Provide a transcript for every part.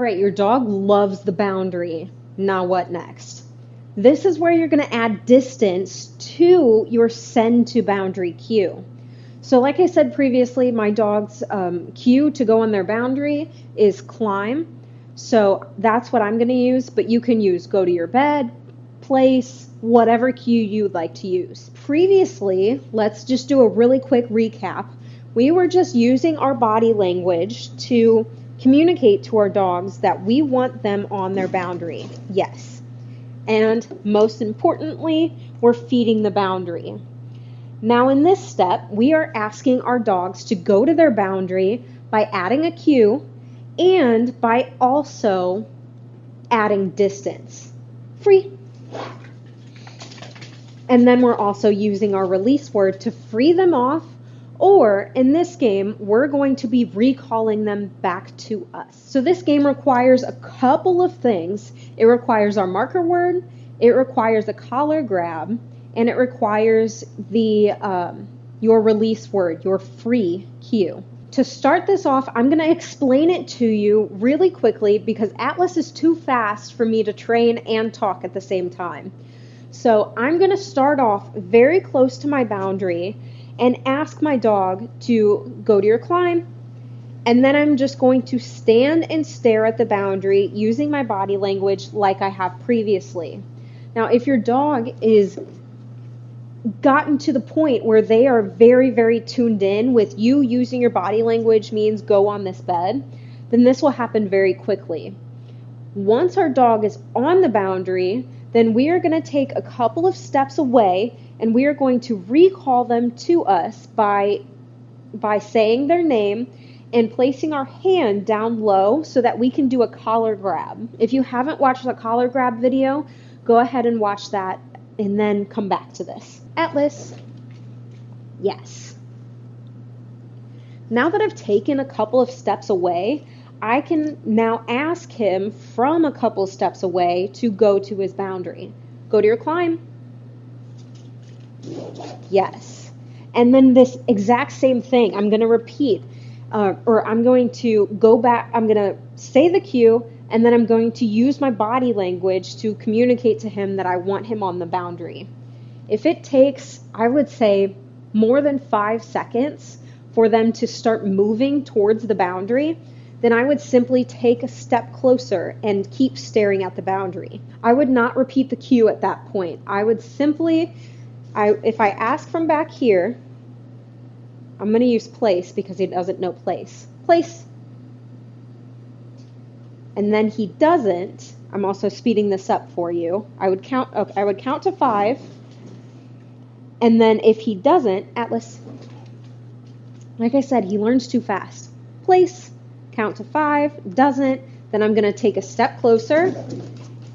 right, your dog loves the boundary. Now what next? This is where you're going to add distance to your send to boundary cue. So like I said previously, my dog's cue to go on their boundary is climb. So that's what I'm going to use, but you can use go to your bed, place, whatever cue you would like to use. Previously, let's just do a really quick recap. We were just using our body language to communicate to our dogs that we want them on their boundary. Yes. And most importantly, we're feeding the boundary. Now in this step, we are asking our dogs to go to their boundary by adding a cue and by also adding distance. Free. And then we're also using our release word to free them off, or in this game, we're going to be recalling them back to us. So this game requires a couple of things. It requires our marker word, it requires a collar grab, and it requires your release word, your free cue. To start this off, I'm going to explain it to you really quickly because Atlas is too fast for me to train and talk at the same time. So I'm going to start off very close to my boundary and ask my dog to go to your climb. And then I'm just going to stand and stare at the boundary using my body language like I have previously. Now, if your dog is gotten to the point where they are very, very tuned in with you using your body language means go on this bed, then this will happen very quickly. Once our dog is on the boundary, then we are going to take a couple of steps away and we are going to recall them to us by saying their name and placing our hand down low so that we can do a collar grab. If you haven't watched the collar grab video, go ahead and watch that and then come back to this. Atlas. Yes. Now that I've taken a couple of steps away, I can now ask him from a couple steps away to go to his boundary. Go to your climb. Yes. And then this exact same thing, I'm going to repeat, or I'm going to go back, I'm going to say the cue, and then I'm going to use my body language to communicate to him that I want him on the boundary. If it takes, I would say, more than 5 seconds for them to start moving towards the boundary, then I would simply take a step closer and keep staring at the boundary. I would not repeat the cue at that point. I would simply, if I ask from back here, I'm going to use place because he doesn't know place. Place. And then he doesn't. I'm also speeding this up for you. I would count to 5. And then if he doesn't, Atlas, like I said, he learns too fast. Place, count to 5, doesn't, then I'm going to take a step closer,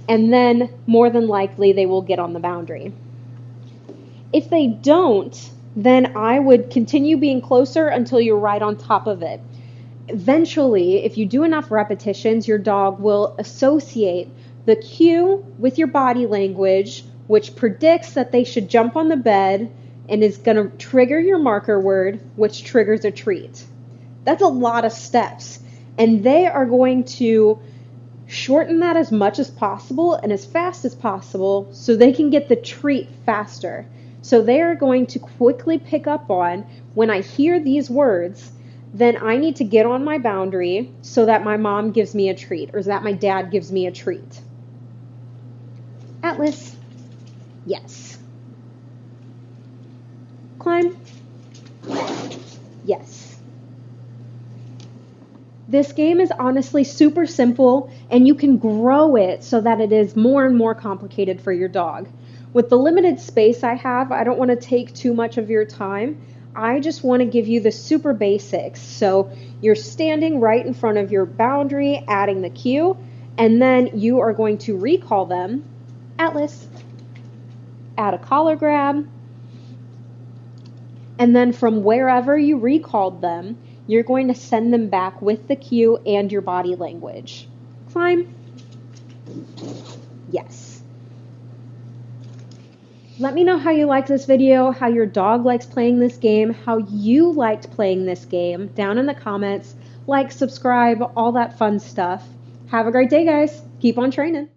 and then more than likely they will get on the boundary. If they don't, then I would continue being closer until you're right on top of it. Eventually, if you do enough repetitions, your dog will associate the cue with your body language, which predicts that they should jump on the bed and is going to trigger your marker word, which triggers a treat. That's a lot of steps. And they are going to shorten that as much as possible and as fast as possible so they can get the treat faster. So they are going to quickly pick up on when I hear these words, then I need to get on my boundary so that my mom gives me a treat or that my dad gives me a treat. Atlas. Yes. Climb. Yes. This game is honestly super simple, and you can grow it so that it is more and more complicated for your dog. With the limited space I have, I don't want to take too much of your time. I just want to give you the super basics. So you're standing right in front of your boundary, adding the cue, and then you are going to recall them. Atlas. Add a collar grab, and then from wherever you recalled them, you're going to send them back with the cue and your body language. Climb. Yes. Let me know how you liked this video, how your dog likes playing this game, how you liked playing this game down in the comments. Like, subscribe, all that fun stuff. Have a great day, guys. Keep on training.